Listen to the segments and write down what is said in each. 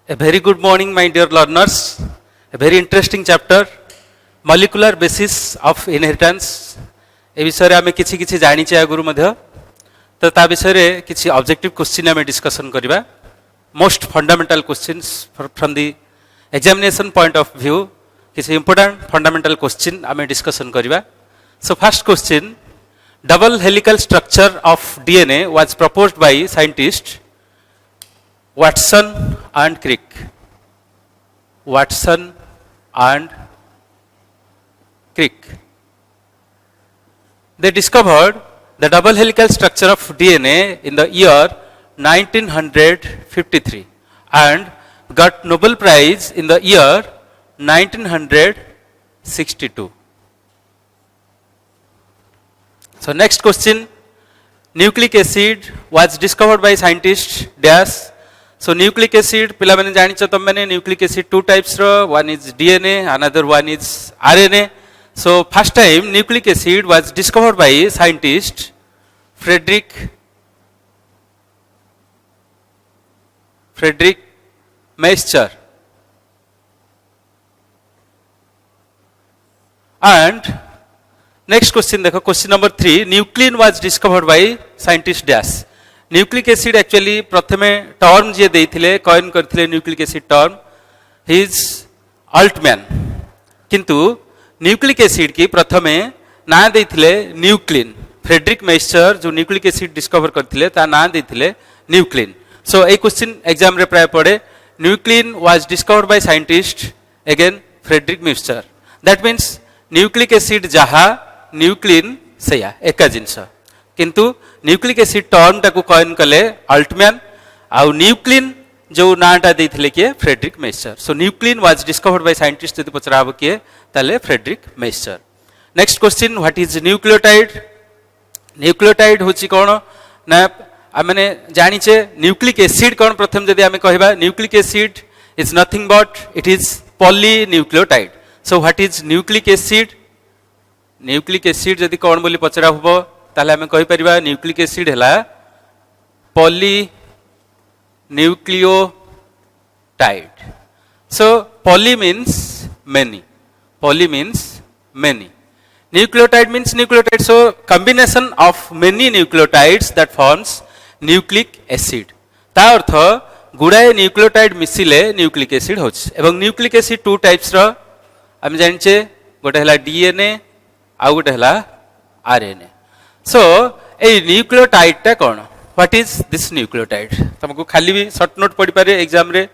A very good morning, my dear learners. A very interesting chapter, molecular basis of inheritance. ए विषय आम कि जाचे आगुरी तो ता विषय किसी ऑब्जेक्टिव क्वेश्चन आम डिस्कसन करवा most fundamental questions from the examination point of view किसी इंपोर्टेंट फंडामेंटल क्वेश्चन आम डिस्कसन करवा. So first question, double helical structure of DNA was proposed by scientist Watson and Crick. Watson and Crick. They discovered the double helical structure of DNA in the year 1953 and got Nobel Prize in the year 1962. So next question, nucleic acid was discovered by scientists dash. So nucleic acid, पिला मैंने जानी चाहिए तो मैंने nucleic acid two types रो, one is DNA, another one is RNA. So first time nucleic acid was discovered by scientist Frederick Miescher. And next question देखो, question number 3, nuclein was discovered by scientist dash. Nucleic acid actually प्रथमे term जी देइथिले coin करथिले nucleic acid term his Altmann, किंतु nucleic acid की प्रथमे ना देइथिले न्यूक्लिन. फ्रेडरिक मेस्चर जो न्यूक्लिक एसिड डिस्कवर करथिले ता ना देइथिले nuclein. So a question exam रे प्राय पड़े. Nuclein was discovered by scientist again Friedrich Miescher. That means nucleic acid जहा न्यूक्लिन सेया एका जिंस, किंतु न्यूक्लिक एसिड टर्म टाकू कॉइन कले अल्टमैन आउ न्यूक्लिन जो नाटा देइथिले किए Friedrich Miescher. So nuclein was discovered by scientist जदि पचराबो किए ताले Friedrich Miescher. Next question, what is nucleotide? Nucleotide होची कोन ना आमने जानिचे न्यूक्लिक एसिड कोन. प्रथम जदि आमे कहबा nucleic acid is nothing but it is polynucleotide. So what is nucleic acid? Nucleic acid जदि कोन बोली पचरा होबो ताले हमें कहि परिबा न्यूक्लिक एसिड हैला polynucleotide. So poly means many, poly means many, nucleotide means nucleotide. So combination of many nucleotides that forms nucleic acid. ता अर्थ गुड़ाए nucleotide मिसिले nucleic acid होछ. एवं न्यूक्लिक एसिड टू टाइप्स रो हम जानिचे, गोटे हैला डीएनए आ गोटे हैला आरएनए. सो ए nucleotide टा कौन? What is this nucleotide? तुमको खाली भी शॉर्ट नोट पढ़ी पारे एग्जाम रे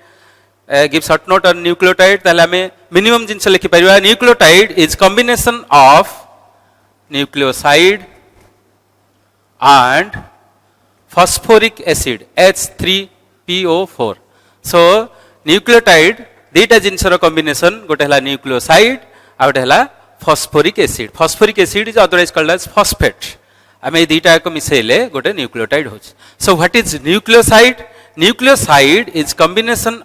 give short note on nucleotide ताले हमें मिनिमम जिंस लिखि परिबा. Nucleotide is combination of nucleoside and phosphoric acid H3PO4. So nucleotide दीटा जिंस रो कॉम्बिनेशन, गोटे हला न्यूक्लियोसाइड आ गोटे हला phosphoric acid. Phosphoric acid is otherwise called as phosphate. आम दीटा को मिसेले गोटे न्यूक्लियोटाइड हो. So what is nucleoside? Nucleoside is combination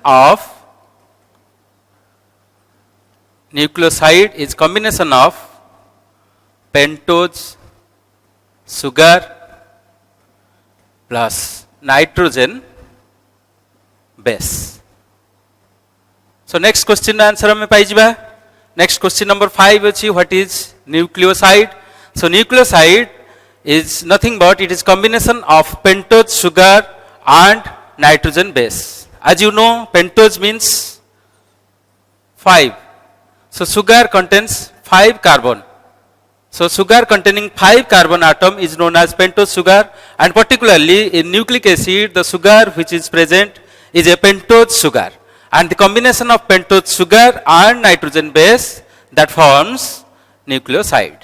of pentose sugar plus nitrogen base. So next question answer हमें पाई जिबा. नेक्स्ट क्वेश्चन नंबर 5 अच्छी, what is nucleoside? So nucleoside is nothing but it is combination of pentose sugar and nitrogen base. As you know, pentose means 5. So sugar contains 5 carbon. So sugar containing 5 carbon atom is known as pentose sugar, and particularly in nucleic acid the sugar which is present is a pentose sugar, and the combination of pentose sugar and nitrogen base that forms nucleoside.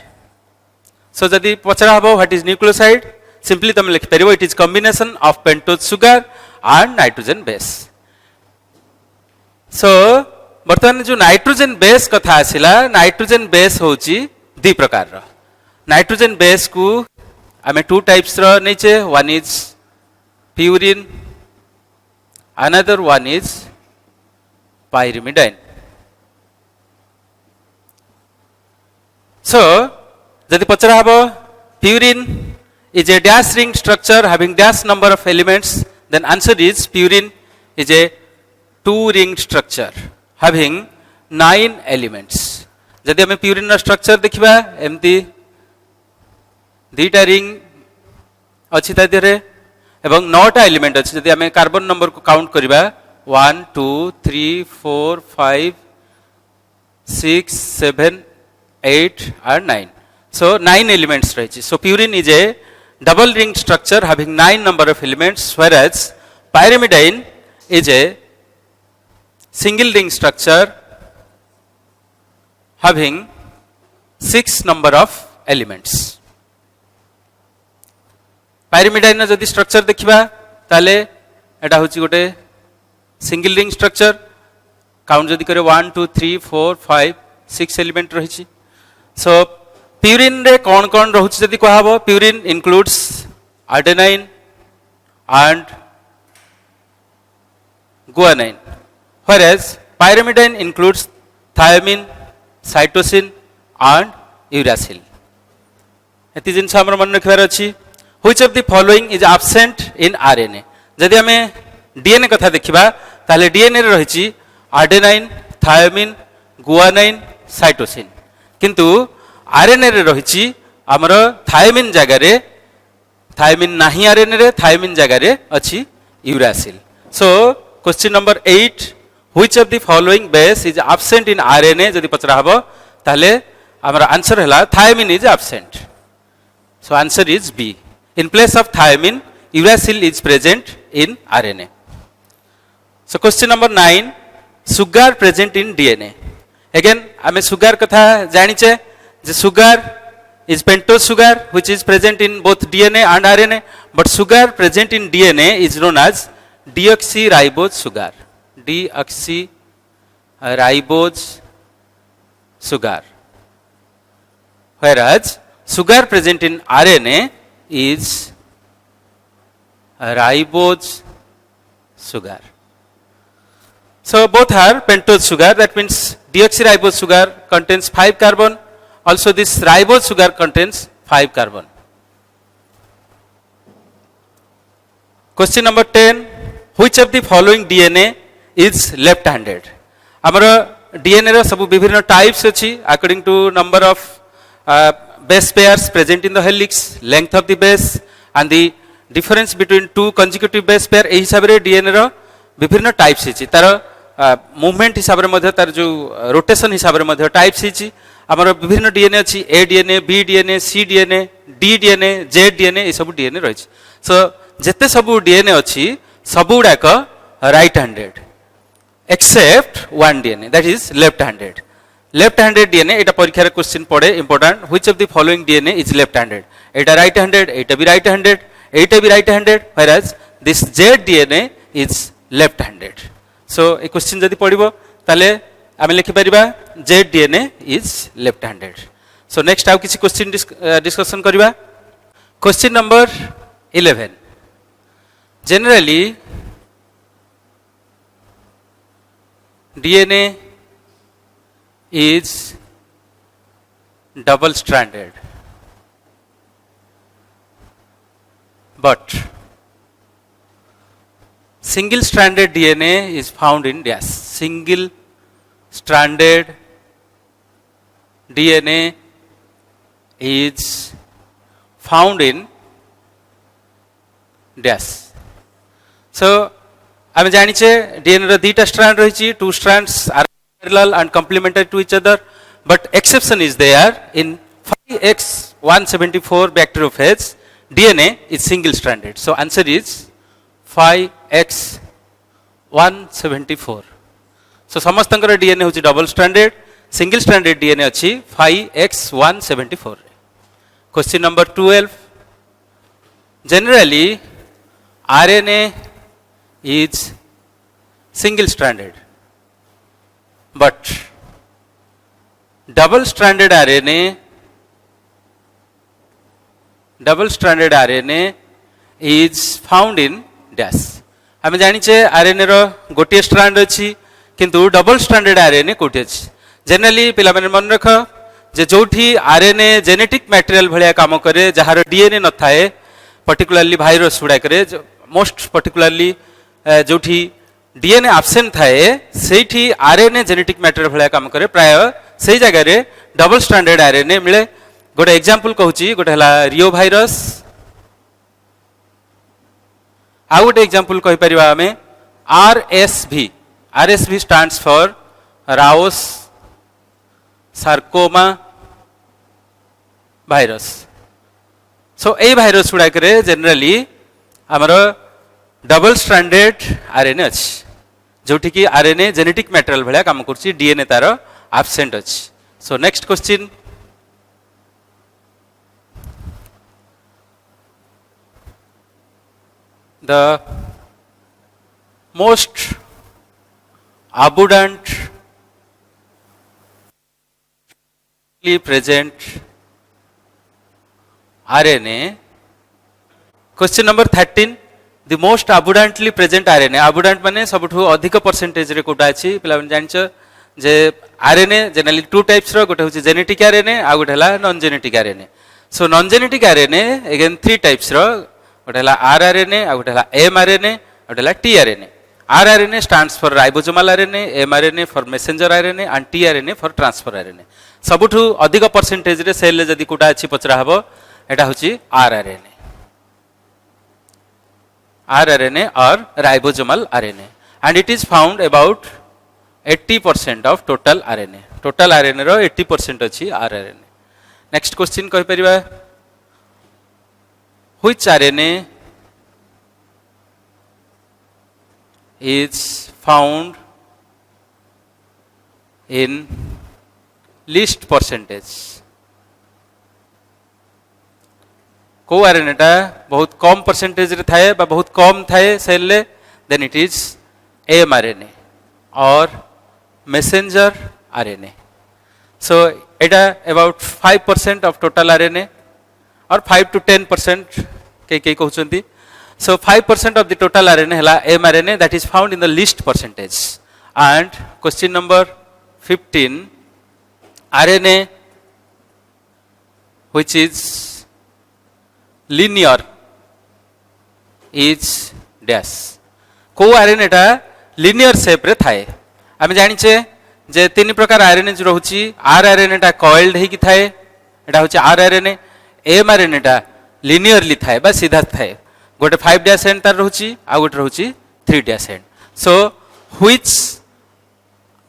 So जदि पचरा हबो what is nucleoside, simply तुम लिख परिबो it is combination of pentose sugar and nitrogen base. So वर्तमान जो nitrogen base कथा आसिला, nitrogen base होची दि प्रकार रो. नाइट्रोजन बेस को आमे टू टाइप्स रो नेचे, one is purine, another one is pyrimidine. So जदि पचरा हबो purine is a dash ring structure having dash number of elements, then answer is purine is a 2 ring structure having 9 elements. जदि हमें purine structure देखिबा एमती दुईटा ring अच्छी ता देहरे एवं 9टा एलिमेंट अच्छी जदि हमें कार्बन नंबर को काउंट करबा 1 2 3 4 5 6 7 8 and 9. So 9 elements रही. So purine is a double ring structure having 9 number of elements, whereas pyrimidine is a single ring structure having 6 number of elements. pyrimidine जदि स्ट्रक्चर देखिबा ताले एटा होची गोटे सिंगल रिंग स्ट्रक्चर काउंट जदि करे 1 2 3 4 5 6 element रही. सो purine रे कौन कौन रहुछि जदि कहबो purine includes adenine and guanine, whereas pyrimidine includes thiamine, cytosine and uracil. एति जिनस हमर मन रखबार अछि. Which of the following is absent in RNA. जदि हमें डीएनए कथा देखिबा ताले डीएनए रे रहिछि आर्डेनाइन, थायामिन, गुआनाइन, साइटोसिन, किंतु आरएनए रे रहिछि हमर थायामिन जगह रे थायामिन नाही आरएनए रे थायामिन जगह रे अछि uracil. So question number 8, which of the following base is absent in RNA जदि पचरा हबो ताले हमर आंसर हला thymine is absent. So answer is B. In place of thymine uracil is present in RNA. So question number 9, sugar present in DNA. Again आमे sugar कथा जानिचे जे sugar is pentose sugar which is present in both DNA and RNA, but sugar present in DNA is known as deoxyribose sugar. Deoxyribose sugar, whereas sugar present in RNA is ribose sugar. So both are pentose sugar, that means deoxyribose sugar contains 5 carbon. Also this ribose sugar contains 5 carbon. Question number 10, which of the following DNA is left handed. हमर DNA रो सब विभिन्न types अछि according to number of base pairs present in the helix, length of the base and the difference between two consecutive base pair. एही हिसाब रे DNA रो विभिन्न types अछि. तार मूवमेंट हिसाब रे मध्ये तार जो रोटेशन हिसाब रे मध्ये टाइप्स अछि. हमर विभिन्न डीएनए अछि A DNA, B DNA, C DNA, D DNA, Z DNA, ए सब डीएनए रही. सो जेते सब डीएनए अछि सब गुडाक right handed except one DNA that is left handed. Left handed DNA एटा परीक्षा रे क्वेश्चन पड़े important. Which of the following DNA is left handed. एटा राइट हैंडेड, एटा भी राइट हैंडेड, एटा भी right handed, whereas this Z DNA is left handed. So a question जदि पड़िबो ताले आमे लिखि परिबा Z DNA is left handed. So next आउ किछि क्वेश्चन डिस्कशन करिबा. Question number 11, generally DNA is double stranded, but single stranded DNA is found in dash. Single stranded DNA is found in dash. So आमे जानिछे DNA रो दुईटा strand रहिछि. Two strands are parallel and complementary to each other, but exception is there in 5x174 bacteriophage DNA is single stranded. So answer is 5x174. So समस्तंकर DNA होछि double stranded, single stranded DNA अछि 5x174. Question number 12, generally RNA is single stranded, but double stranded RNA is found in dash. हमें जानिछे RNA रो गोटे strand अछि किंतु double stranded RNA कोठी अछि. Generally पिला माने मन रख जे जोठी RNA जेनेटिक मटेरियल भलिया काम करे जहार DNA न थाए, पर्टिकुलरली वायरस गुडा करे, मोस्ट पर्टिकुलरली जोठी डीएनए आब्सेंट थाए सेठी आरएनए जेनेटिक मैटर भलिया काम करे प्राय सेही जगह रे डबल स्ट्रैंडेड आरएनए मिले गोटे एग्जांपल कहूची गोटे हला रियो भाइरस आ गोटे एग्जांपल कहि परिबा हमें RSV RSV stands for Rous sarcoma virus so ए भाइरस गुड़ा जनरली आमर डबल स्ट्रैंडेड आरएनए अच्छी जोठी कि आरएनए जेनेटिक मैटेरियल भलिया काम करछि डीएनए तार एब्सेंट अच्छी so next question the most abundantly present RNA question number 13 the most abundantly present RNA abundant माने सबठु अधिक परसेंटेज रे कोटा अछि पिला जानिछ जे RNA जनरली टू टाइप्स रो गोटे होछि जेनेटिक RNA आ गोटे हला non genetic RNA so non genetic RNA again three types रो गोटे हला rRNA आ गोटे हला mRNA आ गोटे हला tRNA rRNA stands for ribosomal RNA mRNA for messenger RNA and tRNA for transfer RNA सबठु अधिक परसेंटेज रे सेल रे जदी कोटा अछि पचरा हबो एटा होछि rRNA or ribosomal RNA and it is found about 80% of total RNA total RNA रो 80% अछि rRNA next question कहि परिबा which RNA is found in least percentage को RNA टा बहुत कम परसेंटेज रे थाए बा बहुत कम थाए सेल ले देन इट इज mRNA और messenger RNA so Etah about 5% of total RNA or 5 to 10% के कहउचंती so 5% of the total RNA hela mRNA that is found in the least percentage and question number 15 RNA which is linear is dash को RNA टा linear shape रे थाए आमे जानि छे जे तीन प्रकार RNA जो रहउची rRNA टा coiled हे कि थाए एटा होची rRNA mRNA टा linearly थाए बा सीधा थाए गोटे 5' एंड तार रहउची आ गोटे रहउची 3' and so which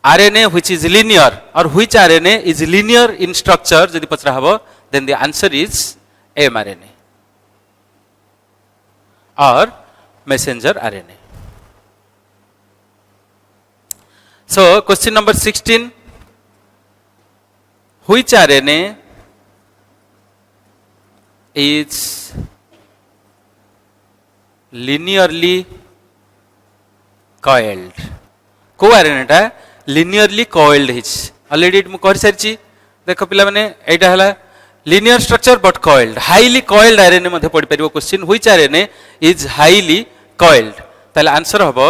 RNA which is linear or which RNA is linear in structure जदि पचरा हबो then the answer is mRNA or messenger RNA so question number 16 which RNA is linearly coiled को RNA टा linearly coiled hitch already मु कर सारची देखो पिला माने एटा हला linear structure but coiled highly coiled RNA मध्ये पढि परिबो question which RNA is highly coiled ताले आंसर हबो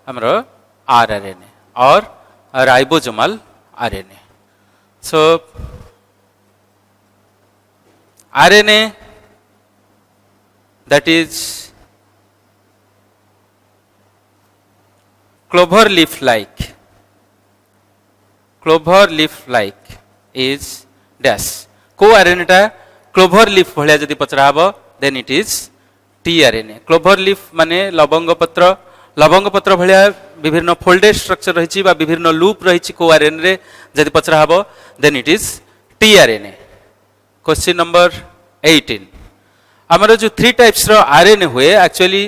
हमरो rRNA or ribosomal RNA so RNA that is clover leaf like is dash को RNA टा clover leaf भलिया जदि पचरा हबो then it is tRNA clover leaf माने लवंग पत्र भलिया विभिन्न फोल्डेड स्ट्रक्चर रहिछि बा विभिन्न लूप रहिछि को RNA रे जदि पचरा हबो then it is tRNA question number 18 हमरो जो थ्री टाइप्स रो RNA हुए एक्चुअली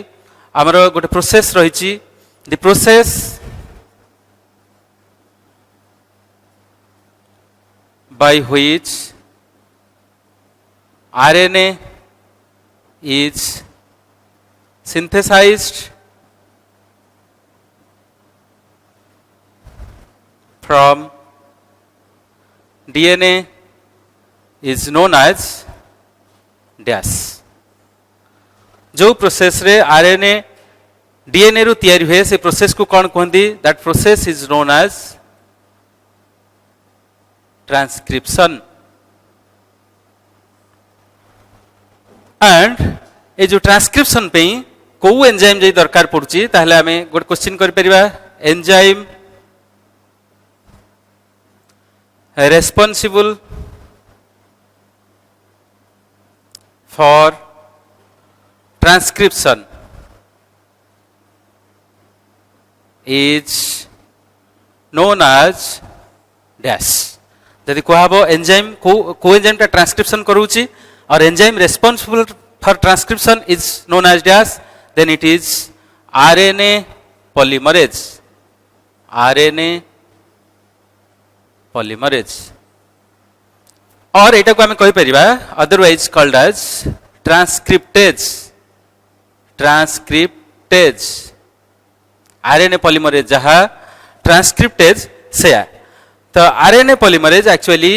हमरो गोटे प्रोसेस रहिछि the process by which RNA is synthesized from DNA is known as dash जो प्रोसेस रे RNA DNA रु तयारी हुए से प्रोसेस को कौन कहंदी that process is known as transcription and ए जो ट्रांसक्रिप्शन पे को एंजाइम जदि दरकार पड़ुची ताहले आमे गोटे क्वेश्चन कर परिबा enzyme responsible for transcription is known as dash जदि कहब एंजाइम को एंजाइम टा ट्रांसक्रिप्शन करूची और enzyme responsible for transcription is known as dash then it is RNA polymerase RNA polymerase और एटा को हमें कहि परिबा otherwise called as transcriptase RNA polymerase जहा ट्रांसक्रिप्टेज सेया तो आरएनए पॉलीमरेज एक्चुअली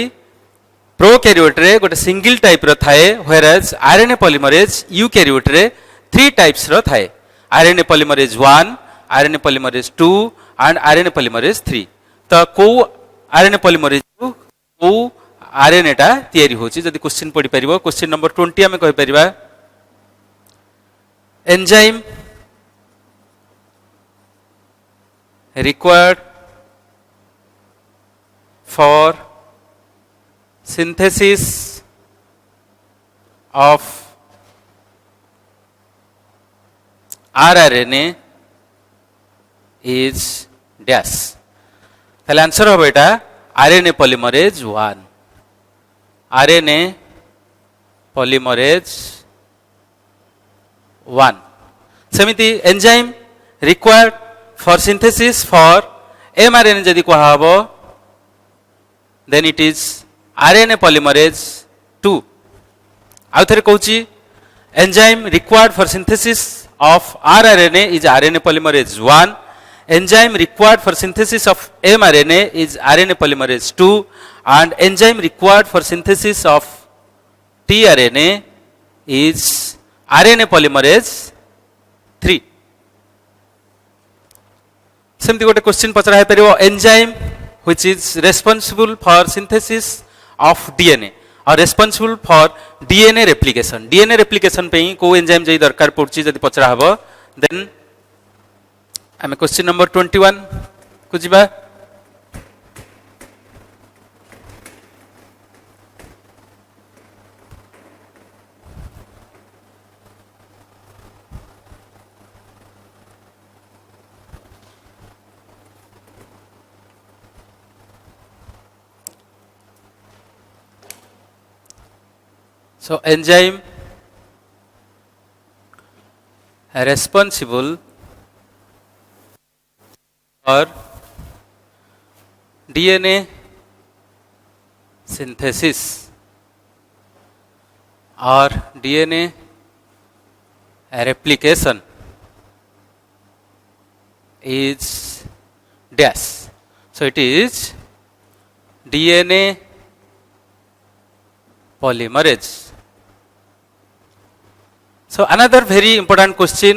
प्रोकैरियोट रे गोटे सिंगल टाइप रो थाए व्हेयरएज आरएनए पॉलीमरेज यूकैरियोट रे 3 टाइप्स रो थाए RNA polymerase 1 RNA polymerase 2 and RNA polymerase 3 तो को आरएनए पॉलीमरेज को आरएनए टा तयारी होची जदि क्वेश्चन पढ़ी परिबो क्वेश्चन नंबर 20 हमें कहि परिबा enzyme required for synthesis of rRNA is dash ताले आंसर हो बेटा आरएनए पॉलीमरेज 1 आरएनए पॉलीमरेज 1 सेमिति enzyme required for synthesis for mRNA जदि कहबो then it is RNA polymerase 2 आउ थरे कहूची enzyme required for synthesis of rRNA इज RNA polymerase 1 enzyme required for synthesis of mRNA is RNA polymerase 2 and enzyme required for synthesis of tRNA is RNA polymerase 3 सेमती गोटे question पचरा है परिबो enzyme which is responsible for synthesis of DNA और responsible for DNA replication पे ही को enzyme जई दरकार पड़ची जदि पचरा हबो देन आमे क्वेश्चन नंबर 21 को जिबा so enzyme responsible for DNA synthesis or DNA replication is dash so it is DNA polymerase so another very important question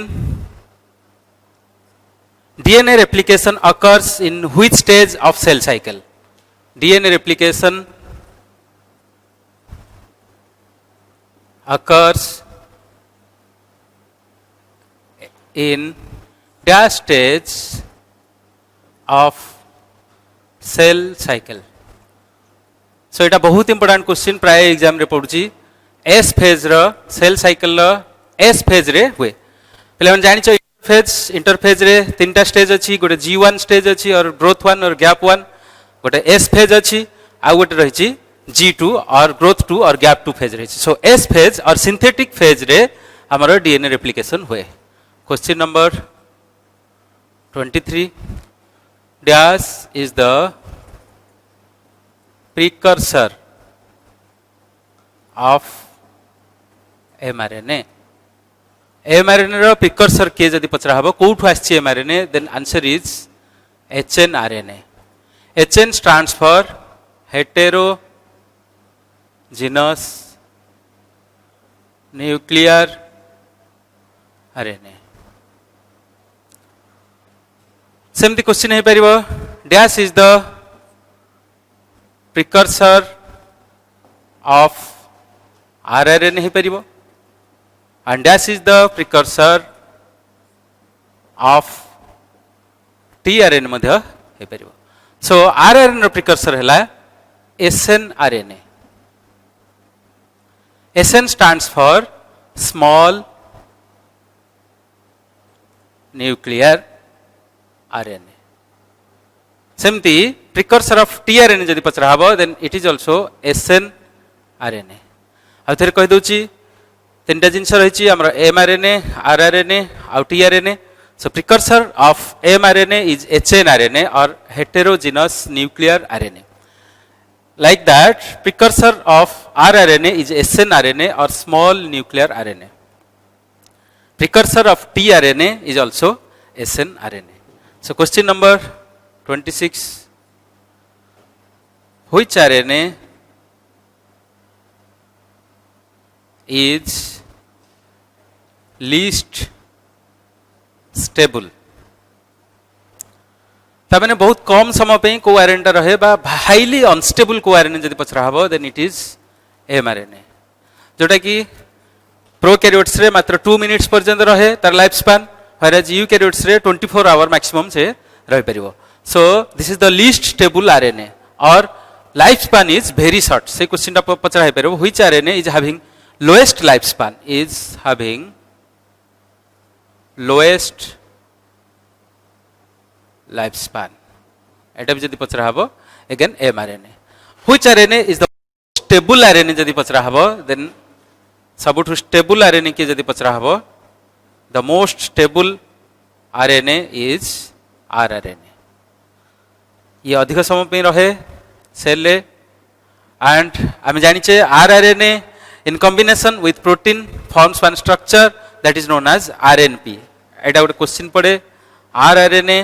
DNA replication occurs in which stage of cell cycle? DNA replication occurs in dash stage of cell cycle. So এটা बहुत important question प्राय exam रे पड़ुची S phase रो cell cycle रो S phase रे हुए पहले हम जानि छ फेज इंटरफेज रे तीनटा स्टेज अछि गोटे G1 स्टेज अछि और ग्रोथ 1 और गैप 1 गोटे S फेज अछि आ गोटे रहि छि G2 और ग्रोथ 2 और गैप 2 फेज रहि छि सो S फेज और सिंथेटिक फेज रे हमर डीएनए रेप्लिकेशन हुए question number 23 dash is the precursor of mRNA mRNA रो प्रीकर्सर के जदि पचरा हबो कोठु आछि mRNA देन answer is hnRNA HN stands for heterogeneous nuclear RNA सेमती क्वेश्चन है परिबो dash is the precursor of rRNA है परिबो and dash is the precursor of tRNA मध्य हे परिबो सो आरआरएनए रो प्रिकर्सर हैला एसएनआरएनए SN stands for small nuclear RNA. सेमती precursor of tRNA जदि पचरा हबो then it is also SNRNA. आ थेर कहि दोची तीनटा जिंस रहिची हमर mRNA, rRNA uh tRNA. So precursor of mRNA is hnRNA or heterogeneous nuclear RNA. Like that, precursor of rRNA is snRNA or small nuclear RNA. Precursor of tRNA is also snRNA. So question number 26. Which RNA is least stable? ताने बहुत कम समय पे को RNA रहे बा highly unstable को RNA जदि पचरा हबो देन इट इज एमआरएनए जोटा कि प्रोकैरियोट्स रे मात्र 2 मिनिट्स पर्यंत रहे तार लाइफ स्पैन व्हेरेज यूकैरियोट्स रे 24 आवर मैक्सिमम से रहि परिबो so this is the least stable RNA और life span is very short से क्वेश्चन टा पचरा हे परिबो which RNA is having lowest life span is having lowest life span एटा भी जदि पचरा हबो again mRNA which RNA is the stable RNA जदि पचरा हबो देन सबुठु स्टेबल RNA के जदि पचरा हबो the most stable RNA is rRNA ये अधिक समय पे रहे सेल रे एंड आम जानिचे rRNA in combination with protein forms one structure that is known as RNP एटा गोटे क्वेश्चन पड़े rRNA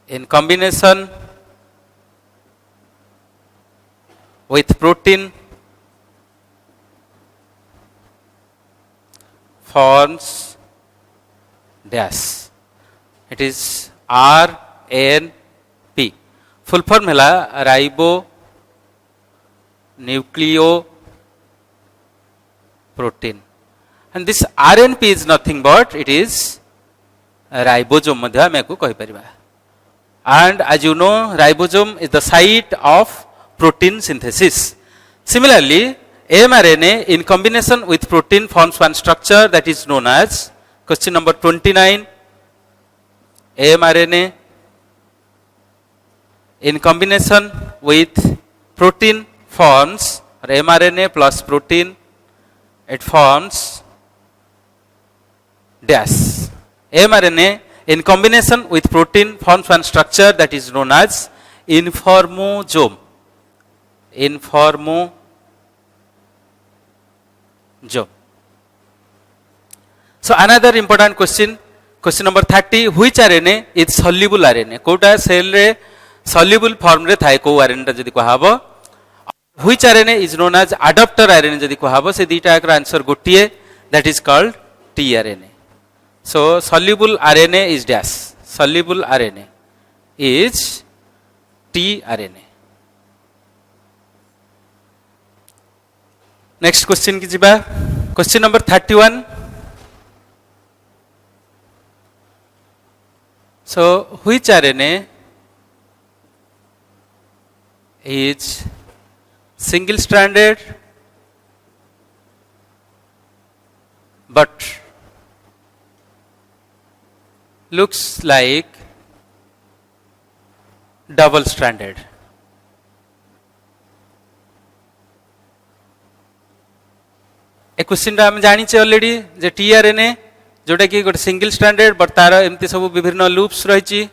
in combination with protein forms dash it is RNP full form hela ribo nucleo protein and this RNP is nothing but it is ribosome madhya ame ko kahi pariba and as you know ribosome is the site of protein synthesis. Similarly mRNA in combination with protein forms one structure that is known as question number 29 mRNA in combination with protein forms or mRNA plus protein it forms dash mRNA in combination with protein forms one structure that is known as informosome. So another important question, question number 30, which RNA is soluble RNA? कोटा cell रे soluble form रे थाए को RNA जदि को हाबो which RNA is known as adapter RNA जदि को हाबो से दीटा एक answer गोटिए that is called tRNA. So soluble RNA is dash. Soluble RNA is tRNA. Next question की जिबा question number 31. So which RNA is single stranded but looks like double stranded? A question हम जानी already जे tRNA जोटा कि गोटे single stranded but तार एमती सब विभिन्न लूप्स रही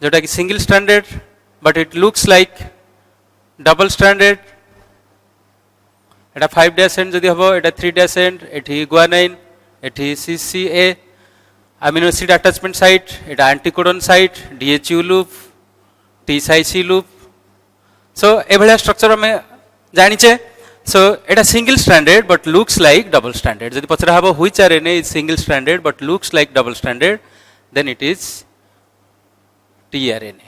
जोटा कि single stranded but it looks like double stranded एटा 5 डैश एंड जदि हबो एटा 3 डैश एंड एठी गुआनाइन एठी CCA amino acid attachment site एटा एंटीकोडन साइट DHU लूप T-साइसी लूप सो ए भलिया स्ट्रक्चर में जानिचे So it is single stranded but looks like double stranded. Jodi pachara habo which RNA is single stranded but looks like double stranded, then it is tRNA.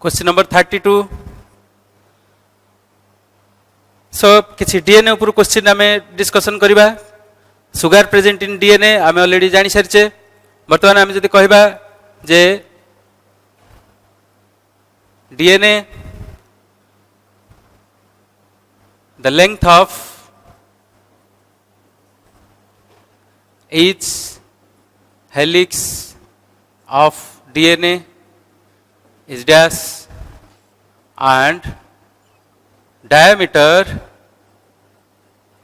Question number 32. So किछि DNA ऊपर question आमे discussion करिबा. Sugar present इन DNA आमे already जानि सारिचे. वर्तमान आमे जदि कहबा जे DNA, the length of each helix of DNA is dash and diameter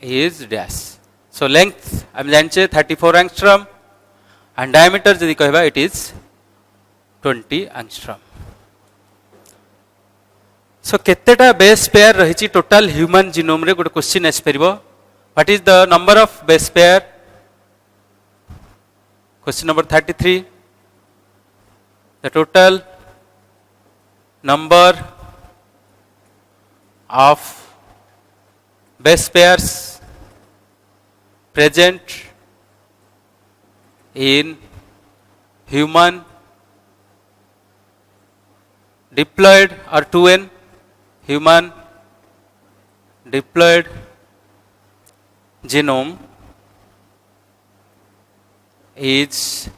is dash. So length I am जानचे 34 angstrom and diameter जदि कहबा it is 20 angstrom. So केतेटा बेस पेयर रहिछि टोटल ह्यूमन जीनोम रे गोटे क्वेश्चन आसी परिबो. What is the number of base pair? Question number 33. The total number of base pairs present in human diploid or 2n human diploid genome is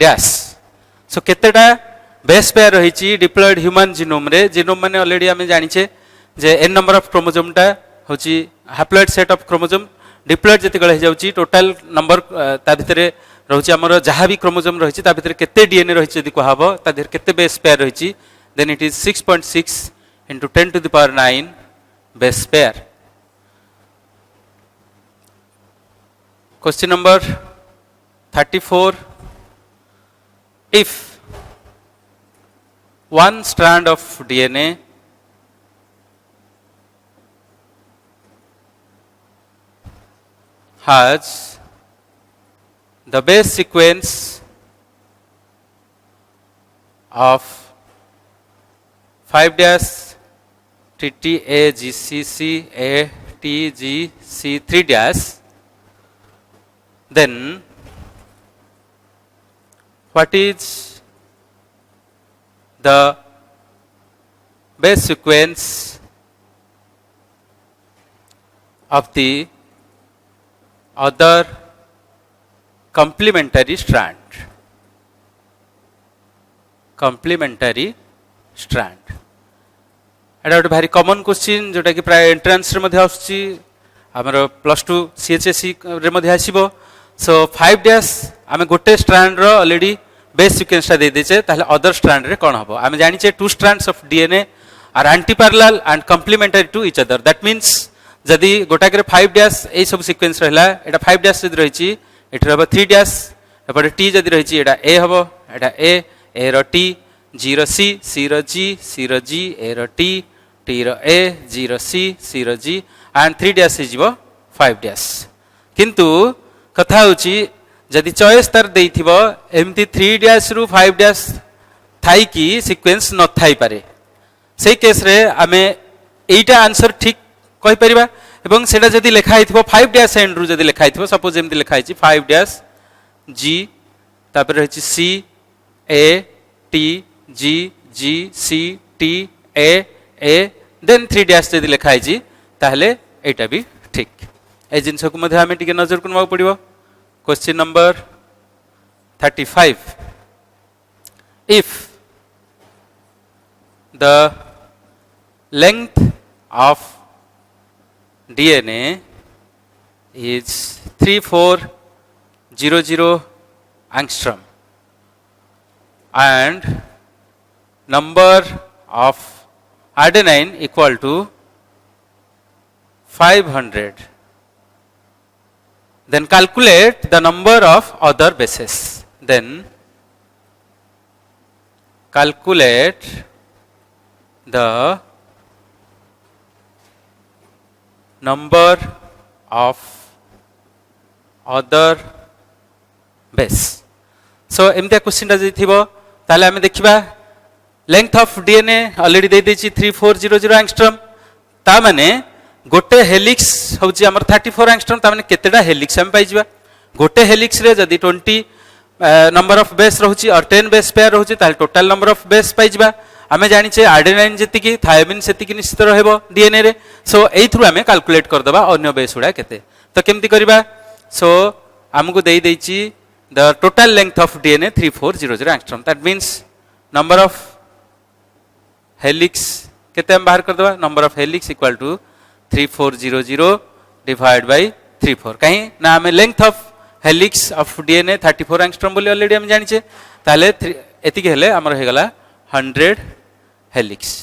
dash. So केतेटा base pair रही diploid human genome रे. Genome माने already आमे जानिछे जे n number of chromosome टा होची haploid set of chromosome. Diploid जतिकळ हे जाउची टोटल नंबर ता भितरे रहउची हमर जहा भी क्रोमोसोम रहिछि ता भितरे केते डीएनए रहिछि जदि कहबो ता भितर केते बेस पेयर रहिछि, then it is 6.6 into 10 to the power 9 base pair. Question number 34. If one strand of DNA has the base sequence of 5' TTAGCC ATGC3', then what is the base sequence of the other complementary strand? Complementary strand. एटा गोटे भारी common question जोटा कि प्राय entrance रे मध्ये आछि, हमर +2 CHSE रे मध्ये आसीबो. सो 5' आमे गोटे स्ट्रैंड रो ऑलरेडी बेस सीक्वेंस ता दे देछे, ताले अदर स्ट्रैंड रे कोन हबो? आमे जानि छे 2 strands of DNA are anti-parallel and complementary to each other. That means जदि गोटा के 5' ए सब सीक्वेंस रहला, एटा 5' जदि रहिछि एठर हबो 3', एपटे T जदि रहिछि एटा A हबो, एटा A row T, G row C, C row G, C row G, A row T, T row A, G row C, C row G and 3' हिजिबो 5'. किंतु कथा होची जदि चॉइस तार देइथिबो एमती 3' रु 5' थाई की सीक्वेंस न थाई पारे, सेही केस रे आमे एटा आंसर ठीक कहि परिबा. एवं सेटा जदि लेखा हिथिबो 5' एंड रु जदि लेखा हिथिबो, सपोज एमती लेखा हिची 5' G तापर रहिची C A T G G C T A A then 3' जदि लेखा हिची ताहले एटा भी ठीक. ए जिंस को मध्ये आमे टिके नजर करबा पड़िबो. Question number 35. If the length of DNA is 3400 angstrom and number of adenine equal to 500, then calculate the number of other bases. Then calculate the number of other base. So एमते क्वेश्चन ता जि थिबो ताले आमे देखिबा length of DNA already दे देछि 3400 angstrom ता माने गोटे हेलिक्स होछि हमर 34 एंगस्ट्रॉम ता माने केतेडा हेलिक्स हम पाइ जिबा गोटे हेलिक्स रे जदी 20 नंबर ऑफ बेस रहउछि और 10 बेस पेयर रहउछि ताल टोटल नंबर ऑफ बेस पाइ जिबा आमे जानि छे आर्डिनाइन जेतिकी थायमिन सेतिकी निश्चित रहबो डीएनए रे सो एई थ्रू आमे कैलकुलेट कर दबा अन्य बेस उडा केते तो केमति करबा सो हमकु देई देछि the total length of DNA 3400 angstrom that means number of helix केते हम बाहर कर दबा number of helix equal to 3400 divide by 34 कहीं ना हमें length of helix of DNA 34 angstrom बोली ऑलरेडी हम जानि छे ताले एतिके हेले हमर हे गला 100 हेलिक्स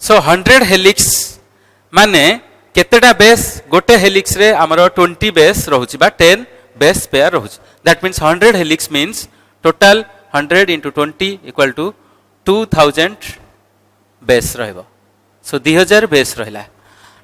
सो 100 हेलिक्स माने केतेटा बेस गोटे हेलिक्स रे हमर 20 बेस रहउछि बा 10 बेस पेयर रहउछि that means 100 helix means total 100 into 20 equal to 2000 base रहबो सो 2000 बेस रहला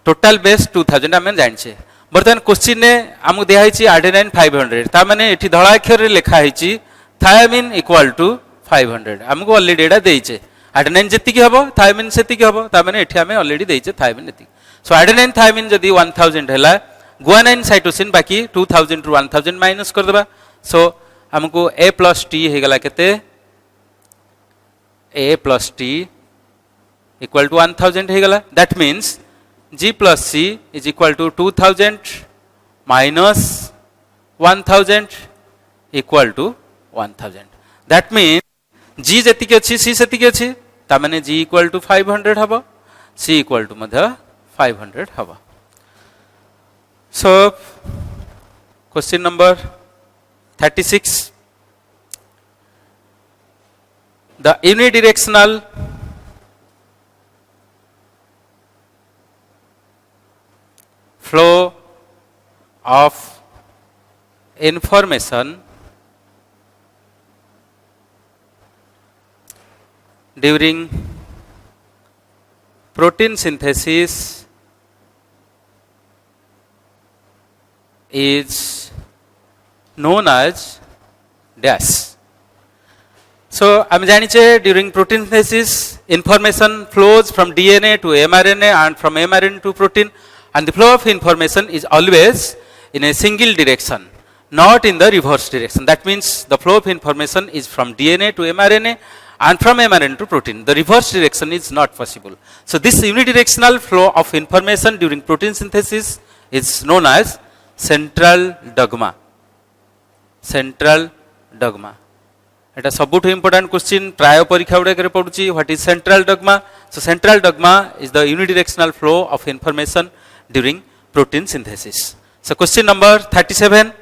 टोटल बेस 2000 हम जानि छे बर्तमान क्वेश्चन ने हमु दिया हिची आर्डिनाइन 500 ता माने एठी धळा अक्षर रे लिखा हिची थायमिन इक्वल टू 500 हमको ऑलरेडी एडा देइछे आर्डिनाइन जेतिकी हबो थायमिन सेतिकी हबो ता माने एठी हमें ऑलरेडी देइछे थायमिन एतिकी सो आर्डिनाइन थायमिन जदी 1000 हैला गुआनाइन साइटोसिन बाकी 2000 रु 1000 माइनस कर देबा सो हमको A plus T हे गला केते A plus T equal to 1000 हे गला that means G plus C is equal to 2000 minus 1000 equal to 1000 that means G जेतिके अछि C सेतिके अछि ता माने G equal to 500 हबो C equal to मध्य 500 हबो so question number 36 the unidirectional flow of information during protein synthesis is known as dash so am janiche during protein synthesis information flows from DNA to mRNA and from mRNA to protein and the flow of information is always in a single direction not in the reverse direction that means the flow of information is from DNA to mRNA and from mRNA to protein the reverse direction is not possible so this unidirectional flow of information during protein synthesis is known as central dogma Etah सबुठ important question प्राय परीक्षा उडा करे पडुची what is central dogma so central dogma is the unidirectional flow of information during protein synthesis so question number 37